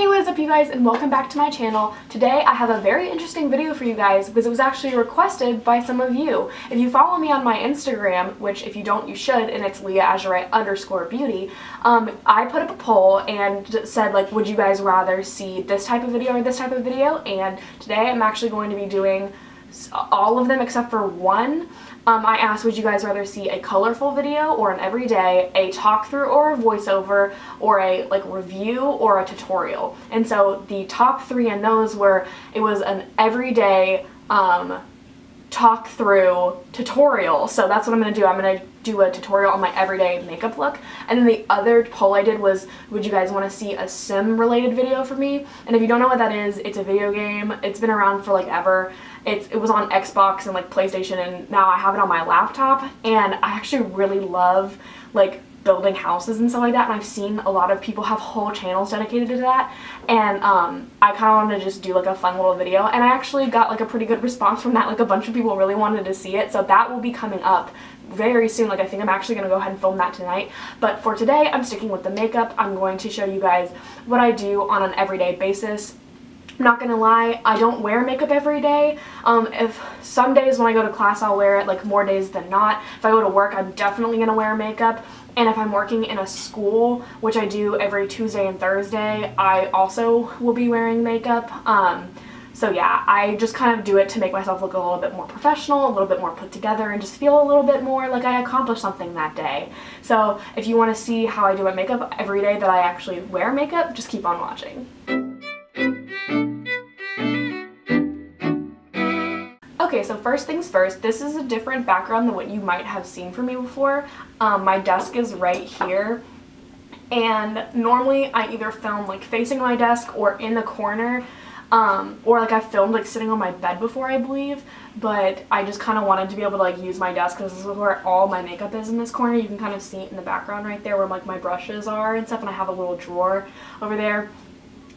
Hey, what is up you guys, and welcome back to my channel. Today I have a very interesting video for you guys because it was actually requested by some of you. If you follow me on my Instagram, which if you don't you should, and it's leahazurite_beauty, I put up a poll and said like, would you guys rather see this type of video or this type of video? And today I'm actually going to be doing all of them except for one. I asked, would you guys rather see a colorful video or an everyday, a talk through or a voiceover, or a like review or a tutorial? And so the top three in those were, it was an everyday talk through tutorial. So that's what I'm going to do. I'm going to do a tutorial on my everyday makeup look. And then the other poll I did was, would you guys want to see a sim related video for me? And if you don't know what that is, it's a video game. It's been around for like ever. It was on Xbox and like PlayStation, and now I have it on my laptop, and I actually really love like building houses and stuff like that, and I've seen a lot of people have whole channels dedicated to that, and I kind of wanted to just do like a fun little video, and I actually got like a pretty good response from that. Like a bunch of people really wanted to see it, so that will be coming up very soon. Like I think I'm actually going to go ahead and film that tonight, but for today I'm sticking with the makeup. I'm going to show you guys what I do on an everyday basis. I'm not gonna lie, I don't wear makeup every day. If some days when I go to class I'll wear it, like more days than not. If I go to work I'm definitely gonna wear makeup, and if I'm working in a school, which I do every Tuesday and Thursday, I also will be wearing makeup. So yeah, I just kind of do it to make myself look a little bit more professional, a little bit more put together, and just feel a little bit more like I accomplished something that day. So if you want to see how I do my makeup every day that I actually wear makeup, just keep on watching. Okay, so first things first, this is a different background than what you might have seen from me before. My desk is right here, and normally I either film like facing my desk or in the corner, or like I filmed like sitting on my bed before, I believe, but I just kind of wanted to be able to like use my desk because this is where all my makeup is in this corner. You can kind of see it in the background right there where like my brushes are and stuff, and I have a little drawer over there.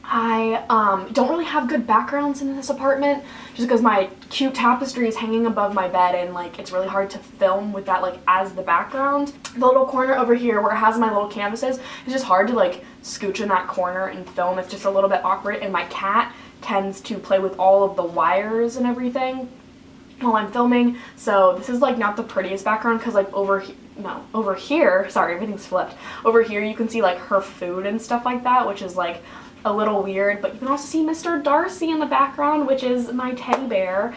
I don't really have good backgrounds in this apartment just because my cute tapestry is hanging above my bed, and like it's really hard to film with that like as the background. The little corner over here where it has my little canvases, it's just hard to like scooch in that corner and film. It's just a little bit awkward, and my cat tends to play with all of the wires and everything while I'm filming. So this is like not the prettiest background because like over here, sorry, everything's flipped. Over here you can see like her food and stuff like that, which is like a little weird, but you can also see Mr. Darcy in the background, which is my teddy bear.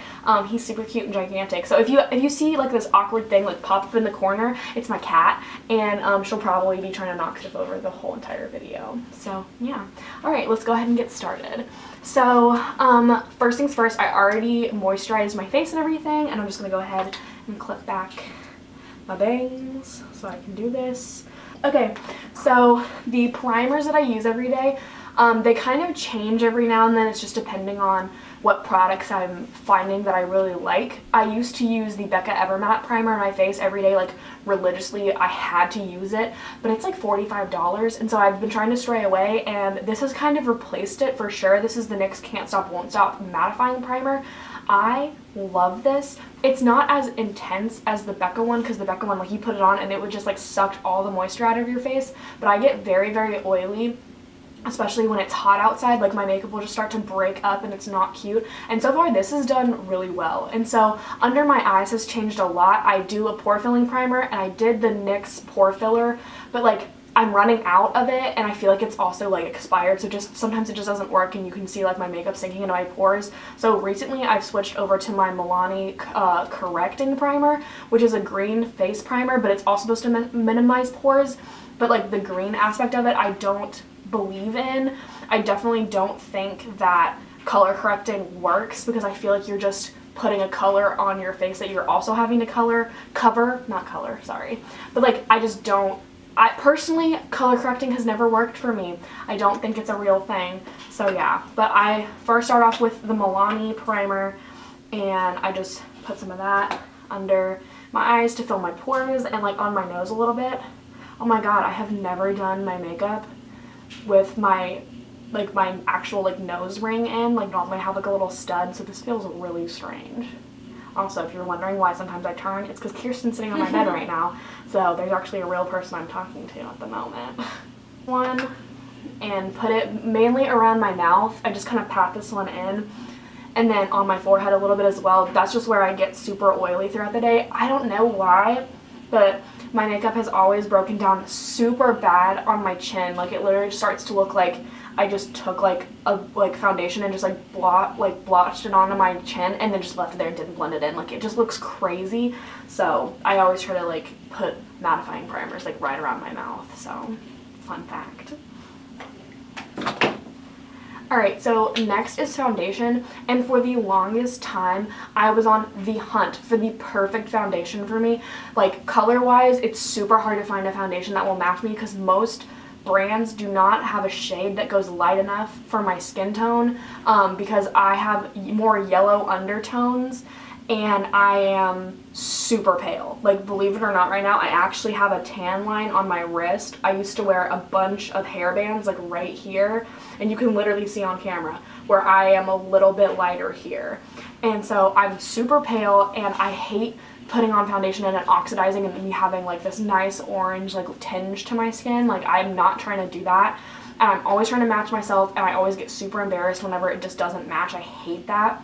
He's super cute and gigantic. So if you see like this awkward thing like pop up in the corner, it's my cat, and she'll probably be trying to knock stuff over the whole entire video. So yeah. Alright, let's go ahead and get started. So first things first, I already moisturized my face and everything, and I'm just gonna go ahead and clip back my bangs so I can do this. Okay, so the primers that I use every day, they kind of change every now and then. It's just depending on what products I'm finding that I really like. I used to use the Becca Evermatte primer on my face every day, like religiously. I had to use it, but it's like $45, and so I've been trying to stray away, and this has kind of replaced it for sure. This is the NYX Can't Stop Won't Stop mattifying primer. I love this. It's not as intense as the Becca one, because the Becca one, like you put it on and it would just like suck all the moisture out of your face, but I get very, very oily, especially when it's hot outside. Like my makeup will just start to break up and it's not cute, and so far this has done really well. And so under my eyes has changed a lot. I do a pore filling primer, and I did the NYX pore filler, but like I'm running out of it, and I feel like it's also like expired, so just sometimes it just doesn't work, and you can see like my makeup sinking into my pores. So recently I've switched over to my Milani correcting primer, which is a green face primer, but it's also supposed to minimize pores, but like the green aspect of it I don't believe in. I definitely don't think that color correcting works, because I feel like you're just putting a color on your face that you're also having to but like I personally, color correcting has never worked for me. I don't think it's a real thing. So yeah, but I first start off with the Milani primer, and I just put some of that under my eyes to fill my pores, and like on my nose a little bit. Oh my god, I have never done my makeup with my actual like nose ring in. Like normally I have like a little stud, so this feels really strange. Also, if you're wondering why sometimes I turn, it's because Kirsten's sitting on my bed right now, so there's actually a real person I'm talking to at the moment. One and put it mainly around my mouth. I just kind of pat this one in, and then on my forehead a little bit as well. That's just where I get super oily throughout the day. I don't know why, but my makeup has always broken down super bad on my chin. Like, it literally starts to look like I just took like a foundation and just blotched it onto my chin and then just left it there and didn't blend it in. Like, it just looks crazy. So I always try to like put mattifying primers like right around my mouth. So, fun fact. Alright, so next is foundation, and for the longest time, I was on the hunt for the perfect foundation for me. Like, color-wise, it's super hard to find a foundation that will match me because most brands do not have a shade that goes light enough for my skin tone, because I have more yellow undertones and I am super pale. Like, believe it or not, right now I actually have a tan line on my wrist. I used to wear a bunch of hair bands like right here, and you can literally see on camera where I am a little bit lighter here. And so I'm super pale, and I hate putting on foundation and then oxidizing and me having like this nice orange like tinge to my skin. Like, I'm not trying to do that, and I'm always trying to match myself, and I always get super embarrassed whenever it just doesn't match. I hate that.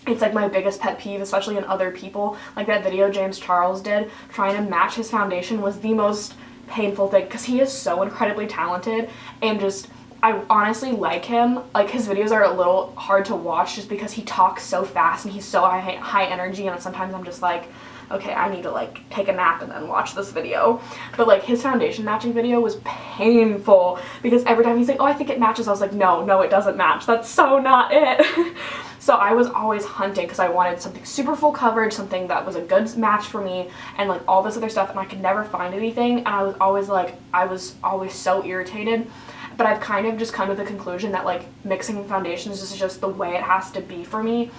It's like my biggest pet peeve, especially in other people. Like that video James Charles did trying to match his foundation was the most painful thing, because he is so incredibly talented, and just, I honestly like him. Like, his videos are a little hard to watch just because he talks so fast and he's so high energy, and sometimes I'm just like, okay, I need to like take a nap and then watch this video. But like, his foundation matching video was painful because every time he's like, oh, I think it matches, I was like, no, it doesn't match. That's so not it. So I was always hunting because I wanted something super full coverage, something that was a good match for me, and like all this other stuff, and I could never find anything, and I was always so irritated. But I've kind of just come to the conclusion that like mixing foundations is just the way it has to be for me.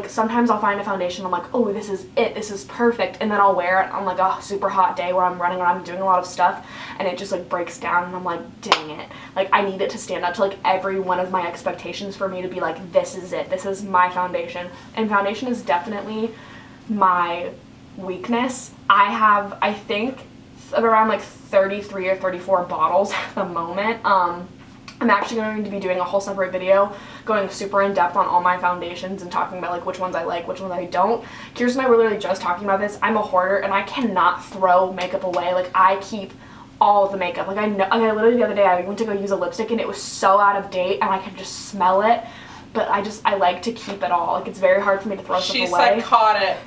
Sometimes I'll find a foundation, I'm like, oh, this is it, this is perfect, and then I'll wear it on like a super hot day where I'm running around doing a lot of stuff, and it just like breaks down, and I'm like, dang it, like I need it to stand up to like every one of my expectations for me to be like, this is it, this is my foundation. And foundation is definitely my weakness. I have, I think, around like 33 or 34 bottles at the moment. I'm actually going to be doing a whole separate video going super in depth on all my foundations and talking about like which ones I like, which ones I don't. Kirsten and I were literally just talking about this. I'm a hoarder and I cannot throw makeup away. Like, I keep all of the makeup. Like, I literally the other day I went to go use a lipstick and it was so out of date and I could just smell it. But I like to keep it all. Like, it's very hard for me to throw stuff away. She's psychotic.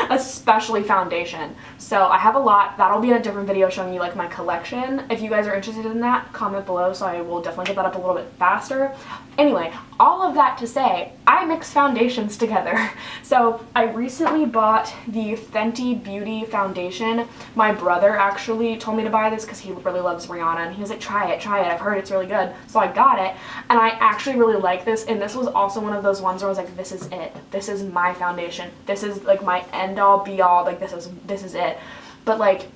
Especially foundation. So I have a lot. That'll be in a different video showing you like my collection. If you guys are interested in that, comment below, so I will definitely get that up a little bit faster. Anyway, all of that to say, I mix foundations together. So I recently bought the Fenty Beauty foundation. My brother actually told me to buy this because he really loves Rihanna, and he was like, try it, I've heard it's really good. So I got it, and I actually really like this, and this was also one of those ones where I was like, this is it. This is my foundation. This is like my end all be all. Like, this is it. But like,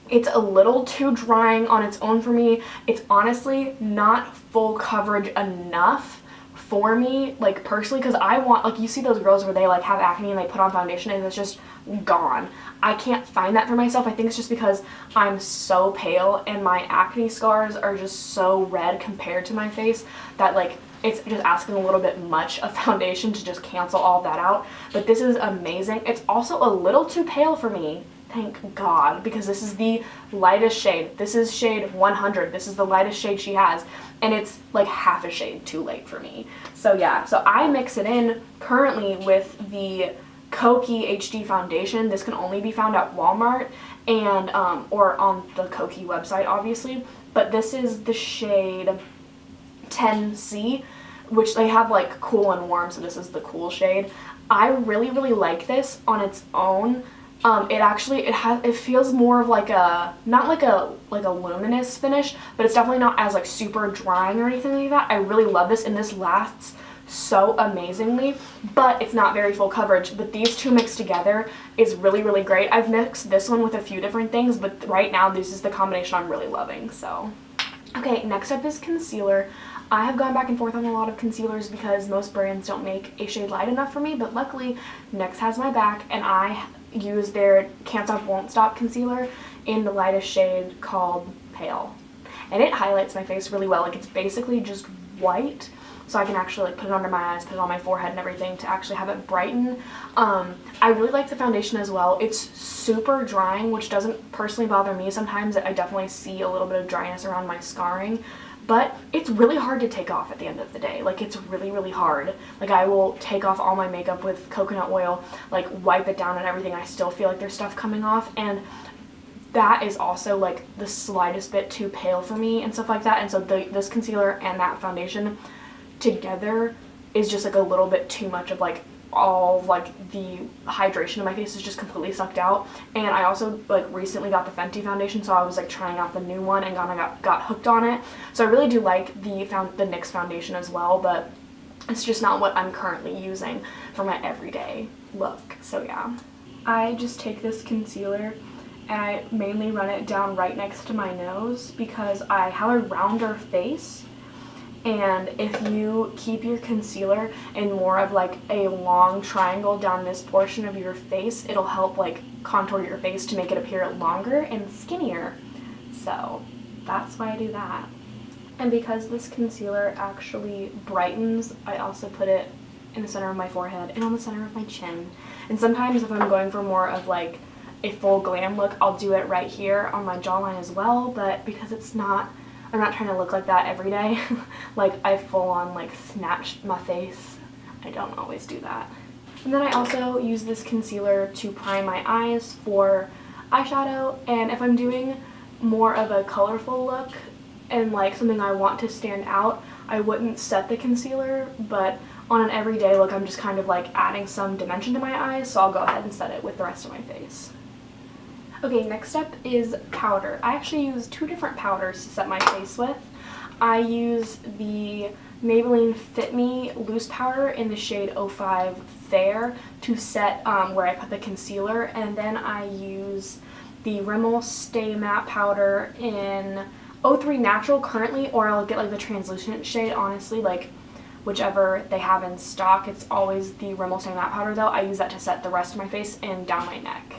it's a little too drying on its own for me. It's honestly not full coverage enough for me, like, personally, because I want, like, you see those girls where they like have acne and they put on foundation and it's just gone. I can't find that for myself. I think it's just because I'm so pale and my acne scars are just so red compared to my face that like it's just asking a little bit much of foundation to just cancel all that out. But this is amazing. It's also a little too pale for me, thank God, because this is the lightest shade. This is shade 100. This is the lightest shade she has, and it's like half a shade too light for me. So yeah, so I mix it in currently with the Kokie HD foundation. This can only be found at Walmart and or on the Kokie website, obviously. But this is the shade 10C, which they have like cool and warm, so this is the cool shade. I really like this on its own. It feels more of like a, not like a luminous finish, but it's definitely not as like super drying or anything like that. I really love this, and this lasts so amazingly, but it's not very full coverage. But these two mixed together is really great. I've mixed this one with a few different things, but right now this is the combination I'm really loving. So okay, next up is concealer. I have gone back and forth on a lot of concealers because most brands don't make a shade light enough for me, but luckily NYX has my back, and I use their Can't Stop Won't Stop concealer in the lightest shade called Pale. and it highlights my face really well. Like, it's basically just white, so I can actually like put it under my eyes, put it on my forehead and everything to actually have it brighten. I really like the foundation as well. It's super drying, which doesn't personally bother me. Sometimes I definitely see a little bit of dryness around my scarring, but it's really hard to take off at the end of the day. Like, it's really, really hard. Like, I will take off all my makeup with coconut oil, like wipe it down and everything. I still feel like there's stuff coming off, and that is also like the slightest bit too pale for me and stuff like that. And so this concealer and that foundation together is just like a little bit too much of like all of like the hydration of my face is just completely sucked out. And I also like recently got the Fenty foundation, so I was like trying out the new one and got hooked on it. So I really do like the NYX foundation as well, but it's just not what I'm currently using for my everyday look. So yeah, I just take this concealer and I mainly run it down right next to my nose because I have a rounder face. And if you keep your concealer in more of like a long triangle down this portion of your face, it'll help like contour your face to make it appear longer and skinnier. So that's why I do that. And because this concealer actually brightens, I also put it in the center of my forehead and on the center of my chin. And sometimes if I'm going for more of like a full glam look, I'll do it right here on my jawline as well, but because I'm not trying to look like that every day. Like, I full on like snatched my face. I don't always do that. And then I also use this concealer to prime my eyes for eyeshadow. And if I'm doing more of a colorful look and like something I want to stand out, I wouldn't set the concealer, but on an everyday look, I'm just kind of like adding some dimension to my eyes, so I'll go ahead and set it with the rest of my face. Okay, next up is powder. I actually use two different powders to set my face with. I use the Maybelline Fit Me loose powder in the shade 05 Fair to set where I put the concealer, and then I use the Rimmel Stay Matte powder in 03 Natural currently, or I'll get like the translucent shade, honestly, like whichever they have in stock. It's always the Rimmel Stay Matte powder though. I use that to set the rest of my face and down my neck.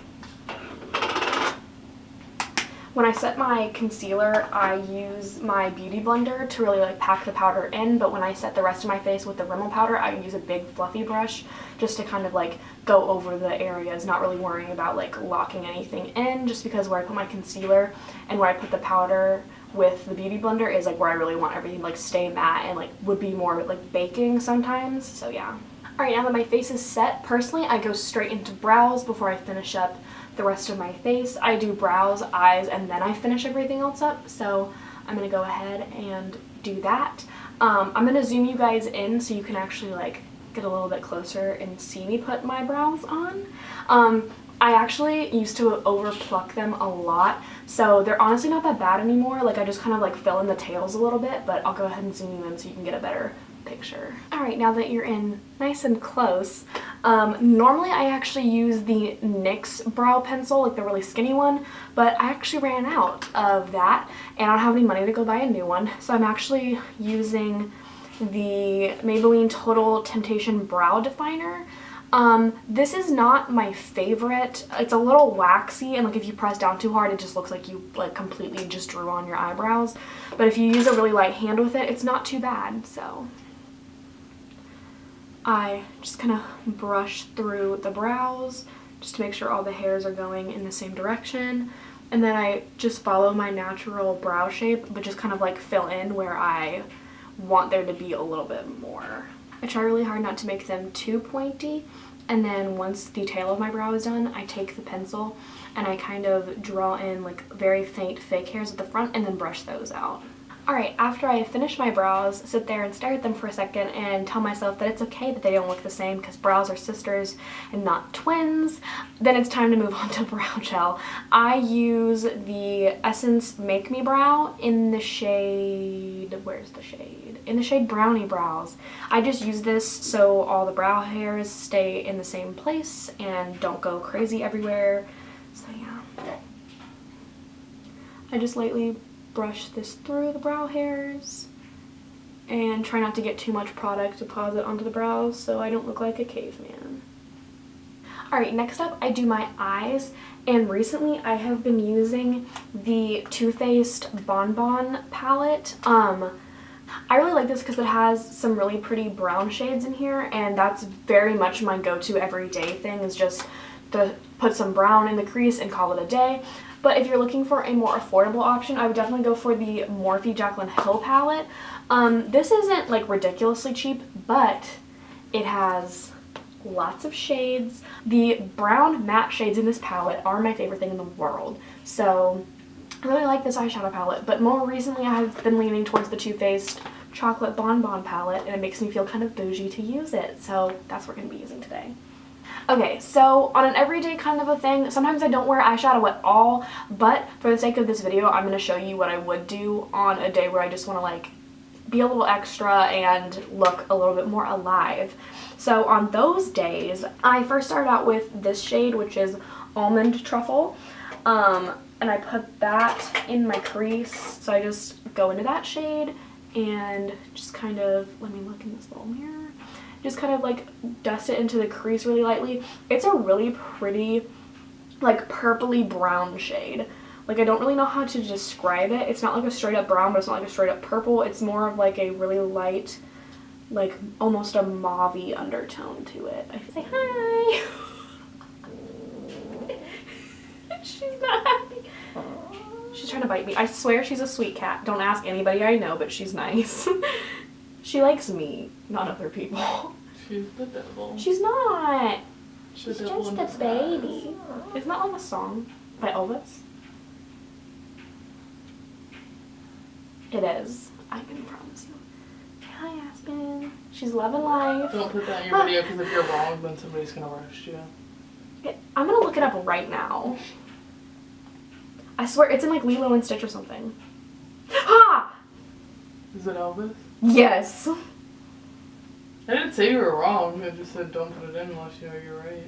When I set my concealer, I use my beauty blender to really like pack the powder in, but when I set the rest of my face with the Rimmel powder, I use a big fluffy brush just to kind of like go over the areas, not really worrying about like locking anything in, just because where I put my concealer and where I put the powder with the beauty blender is like where I really want everything to like stay matte and like would be more like baking sometimes. So yeah. Alright, now that my face is set, personally I go straight into brows before I finish up the rest of my face. I do brows, eyes, and then I finish everything else up, so I'm going to go ahead and do that. I'm going to zoom you guys in so you can actually like get a little bit closer and see me put my brows on. I actually used to over pluck them a lot, so they're honestly not that bad anymore. Like, I just kind of like fill in the tails a little bit, but I'll go ahead and zoom you in so you can get a better picture. Alright, now that you're in nice and close, normally I actually use the NYX brow pencil, like the really skinny one, but I actually ran out of that and I don't have any money to go buy a new one, so I'm actually using the Maybelline Total Temptation Brow Definer. This is not my favorite. It's a little waxy, and like if you press down too hard, it just looks like you like completely just drew on your eyebrows. But if you use a really light hand with it, it's not too bad. So I just kind of brush through the brows just to make sure all the hairs are going in the same direction. And then I just follow my natural brow shape, but just kind of like fill in where I want there to be a little bit more. I try really hard not to make them too pointy, and then once the tail of my brow is done, I take the pencil and I kind of draw in like very faint fake hairs at the front and then brush those out. Alright, after I finish my brows, sit there and stare at them for a second and tell myself that it's okay that they don't look the same because brows are sisters and not twins, then it's time to move on to brow gel. I use the Essence Make Me Brow in the shade, where's the shade? In the shade Brownie Brows. I just use this so all the brow hairs stay in the same place and don't go crazy everywhere. So yeah. I just lightly brush this through the brow hairs and try not to get too much product deposit onto the brows so I don't look like a caveman. Alright, next up I do my eyes, and recently I have been using the Too Faced Bon Bon palette. I really like this because it has some really pretty brown shades in here, and that's very much my go-to everyday thing, is just to put some brown in the crease and call it a day. But if you're looking for a more affordable option, I would definitely go for the Morphe Jaclyn Hill palette. This isn't like ridiculously cheap, but it has lots of shades. The brown matte shades in this palette are my favorite thing in the world. So I really like this eyeshadow palette, but more recently I have been leaning towards the Too Faced Chocolate Bon Bon palette, and it makes me feel kind of bougie to use it. So that's what we're going to be using today. Okay, so on an everyday kind of a thing, sometimes I don't wear eyeshadow at all, but for the sake of this video, I'm going to show you what I would do on a day where I just want to like be a little extra and look a little bit more alive. So on those days, I first start out with this shade, which is Almond Truffle, and I put that in my crease. So I just go into that shade and just kind of, let me look in this little mirror, just kind of like dust it into the crease really lightly. It's a really pretty, like purpley brown shade. Like, I don't really know how to describe it. It's not like a straight up brown, but it's not like a straight up purple. It's more of like a really light, like almost a mauve-y undertone to it. I say hi. She's not happy. She's trying to bite me. I swear she's a sweet cat. Don't ask anybody I know, but she's nice. She likes me, not other people. She's the devil. She's not. She's The just a baby. Isn't that like a song by Elvis? It is. I can promise you. Hi, Aspen. She's loving life. Don't put that in your video, because if you're wrong, then somebody's gonna roast you. I'm gonna look it up right now. I swear it's in like Lilo and Stitch or something. Ha! Is it Elvis? Yes. I didn't say you were wrong. I just said don't put it in unless you know you're right.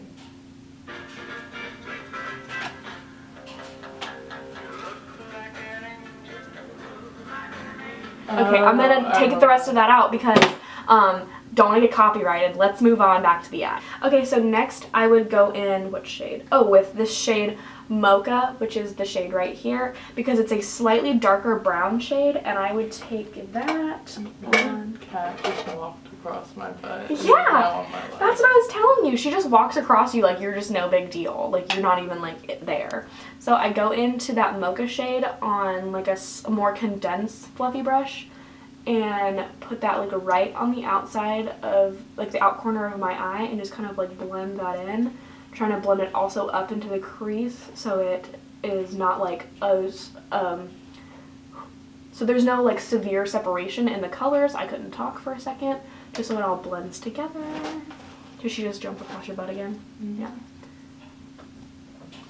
Okay, I'm gonna take the rest of that out because don't want to get copyrighted. Let's move on back to the ad. Okay, so next I would go in, what shade? Oh, with this shade Mocha, which is the shade right here, because it's a slightly darker brown shade, and I would take that on. Cat just walked across my butt. Yeah, that's what I was telling you. She just walks across you like you're just no big deal. Like you're not even like there. So I go into that Mocha shade on like a more condensed fluffy brush and put that like right on the outside of like the out corner of my eye and just kind of like blend that in. Trying to blend it also up into the crease so it is not like so there's no like severe separation in the colors. I couldn't talk for a second, just so it all blends together. Did she just jump across your butt again? Mm-hmm. Yeah.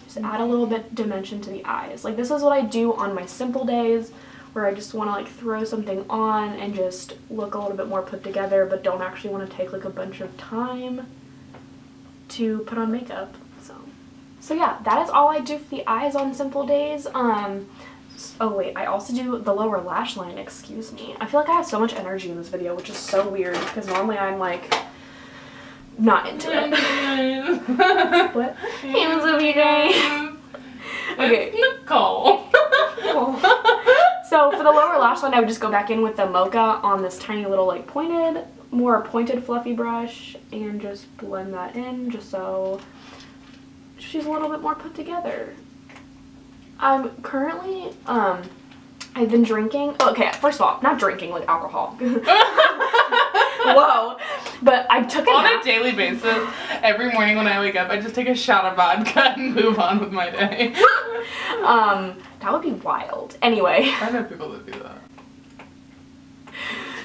Just add a little bit dimension to the eyes. Like this is what I do on my simple days where I just want to like throw something on and just look a little bit more put together, but don't actually want to take like a bunch of time to put on makeup. So yeah, that is all I do for the eyes on simple days. Oh wait, I also do the lower lash line, excuse me. I feel like I have so much energy in this video, which is so weird because normally I'm like not into it. What? Hands up, you guys. Okay. It's Nicole. So for the lower lash line, I would just go back in with the Mocha on this tiny little like more pointed fluffy brush and just blend that in just so she's a little bit more put together. I'm currently, I've been drinking, okay, first of all, not drinking like alcohol. Whoa. But I took on a daily basis, every morning when I wake up, I just take a shot of vodka and move on with my day. That would be wild. Anyway. I know people that do that.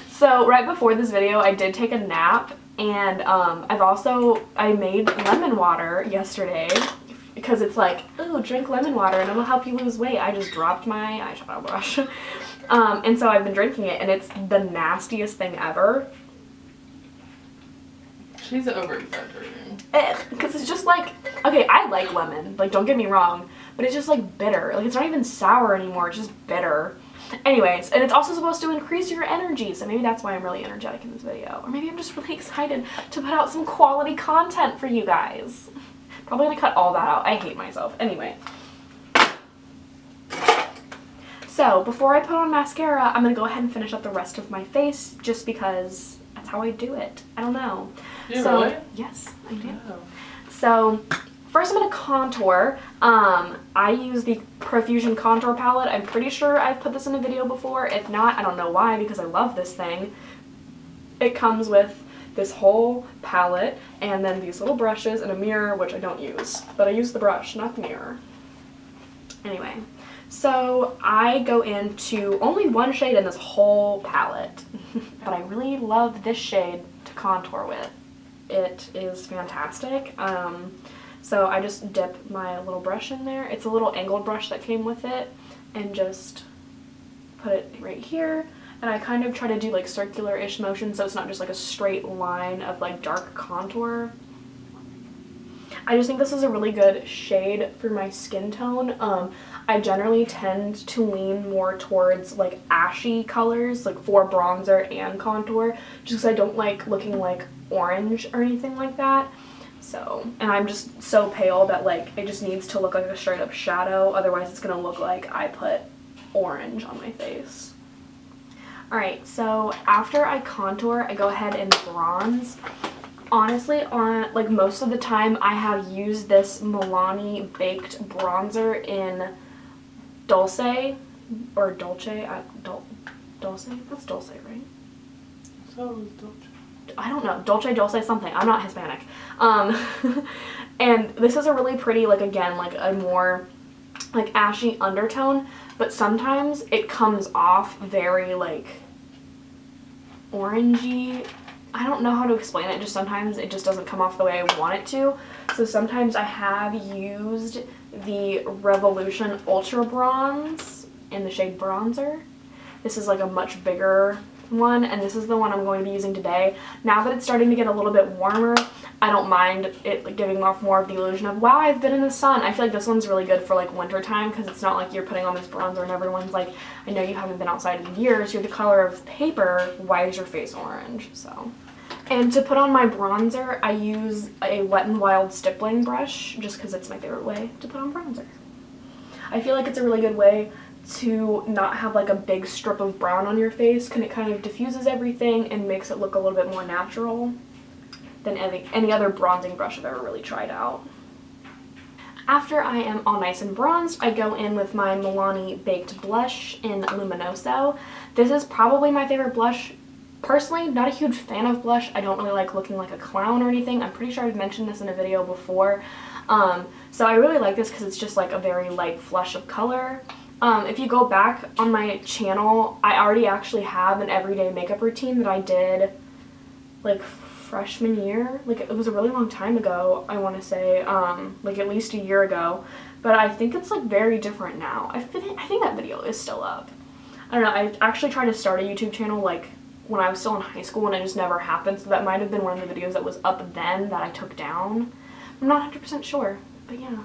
So right before this video, I did take a nap, and I made lemon water yesterday because it's like, ooh, drink lemon water and it'll help you lose weight. I just dropped my eyeshadow brush. And so I've been drinking it, and it's the nastiest thing ever. She's over-exaggerating. Because it's just like, okay, I like lemon, like don't get me wrong, but it's just like bitter. Like it's not even sour anymore, it's just bitter. Anyways, and it's also supposed to increase your energy, so maybe that's why I'm really energetic in this video. Or maybe I'm just really excited to put out some quality content for you guys. Probably gonna cut all that out. I hate myself. Anyway. So before I put on mascara, I'm gonna go ahead and finish up the rest of my face just because that's how I do it. I don't know. Really? Yes, I do. Oh. So first I'm gonna contour. I use the Profusion contour palette. I'm pretty sure I've put this in a video before. If not, I don't know why, because I love this thing. It comes with this whole palette and then these little brushes and a mirror, which I don't use, but I use the brush, not the mirror. Anyway, so I go into only one shade in this whole palette, but I really love this shade to contour with. It is fantastic. So I just dip my little brush in there. It's a little angled brush that came with it, and just put it right here. And I kind of try to do like circular-ish motion so it's not just like a straight line of like dark contour. I just think this is a really good shade for my skin tone. I generally tend to lean more towards like ashy colors, like for bronzer and contour, just because I don't like looking like orange or anything like that. So, and I'm just so pale that like it just needs to look like a straight up shadow, otherwise it's gonna look like I put orange on my face. Alright, so after I contour, I go ahead and bronze. Honestly, on like most of the time, I have used this Milani Baked Bronzer in Dulce, or Dolce, Dulce? That's Dulce, right? So is Dolce. I don't know, Dulce something. I'm not Hispanic. And this is a really pretty, like again, like a more like ashy undertone, but sometimes it comes off very like orangey. I don't know how to explain it, just sometimes it just doesn't come off the way I want it to. So sometimes I have used the Revolution Ultra Bronze in the shade Bronzer. This is like a much bigger one, and this is the one I'm going to be using today. Now that it's starting to get a little bit warmer, I don't mind it like giving off more of the illusion of, wow, I've been in the sun. I feel like this one's really good for like winter time, because it's not like you're putting on this bronzer and everyone's like, I know you haven't been outside in years, you're the color of paper, why is your face orange? So, and to put on my bronzer, I use a Wet n Wild stippling brush just because it's my favorite way to put on bronzer. I feel like it's a really good way to not have like a big strip of brown on your face, because it kind of diffuses everything and makes it look a little bit more natural than any other bronzing brush I've ever really tried out. After I am all nice and bronzed, I go in with my Milani Baked Blush in Luminoso. This is probably my favorite blush. Personally, not a huge fan of blush. I don't really like looking like a clown or anything. I'm pretty sure I've mentioned this in a video before. So I really like this because it's just like a very light flush of color. If you go back on my channel, I already actually have an everyday makeup routine that I did like freshman year. Like it was a really long time ago, I want to say, like at least a year ago. But I think it's like very different now. I think that video is still up. I don't know, I actually tried to start a YouTube channel like when I was still in high school and it just never happened. So that might have been one of the videos that was up then that I took down. I'm not 100% sure, but yeah.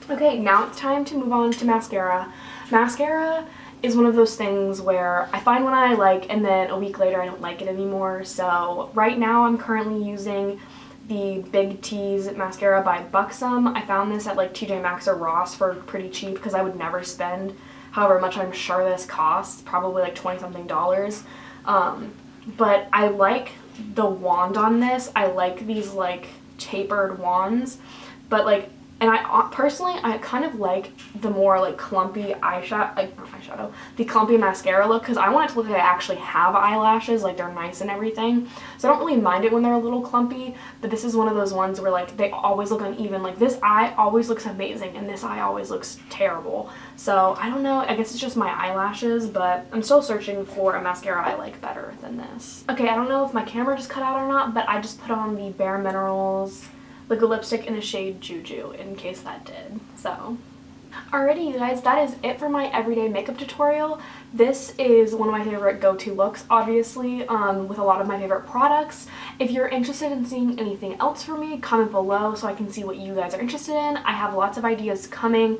Okay, now it's time to move on to mascara. Mascara is one of those things where I find one I like and then a week later I don't like it anymore. So right now I'm currently using the Big T's mascara by Buxom. I found this at like TJ Maxx or Ross for pretty cheap because I would never spend however much I'm sure this costs, probably like 20 something dollars. But I like the wand on this. I like these like tapered wands, but like, and I personally, I kind of like the more like clumpy the clumpy mascara look, because I want it to look like I actually have eyelashes, like they're nice and everything. So I don't really mind it when they're a little clumpy, but this is one of those ones where like they always look uneven. Like this eye always looks amazing and this eye always looks terrible. So I don't know, I guess it's just my eyelashes, but I'm still searching for a mascara I like better than this. Okay, I don't know if my camera just cut out or not, but I just put on the Bare Minerals liquid lipstick in the shade Juju, in case that did. So alrighty, you guys, that is it for my everyday makeup tutorial. This is one of my favorite go-to looks, obviously, with a lot of my favorite products. If you're interested in seeing anything else from me, comment below so I can see what you guys are interested in. I have lots of ideas coming.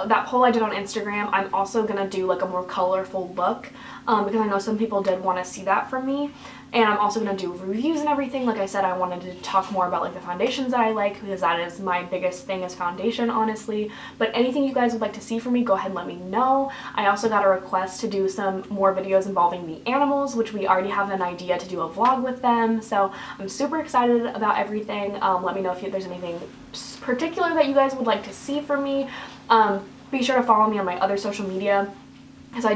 That poll I did on Instagram, I'm also gonna do like a more colorful look. because I know some people did want to see that from me. And I'm also going to do reviews and everything. Like I said, I wanted to talk more about like the foundations that I like, because that is my biggest thing is foundation, honestly. But anything you guys would like to see from me, go ahead and let me know. I also got a request to do some more videos involving the animals, which we already have an idea to do a vlog with them. So I'm super excited about everything. Let me know if there's anything particular that you guys would like to see from me. Be sure to follow me on my other social media, because I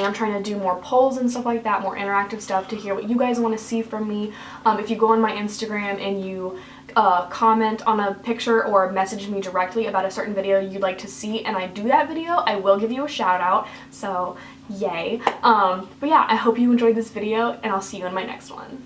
am trying to do more polls and stuff like that, more interactive stuff to hear what you guys want to see from me. If you go on my Instagram and you comment on a picture or message me directly about a certain video you'd like to see and I do that video, I will give you a shout out, so yay. But yeah, I hope you enjoyed this video and I'll see you in my next one.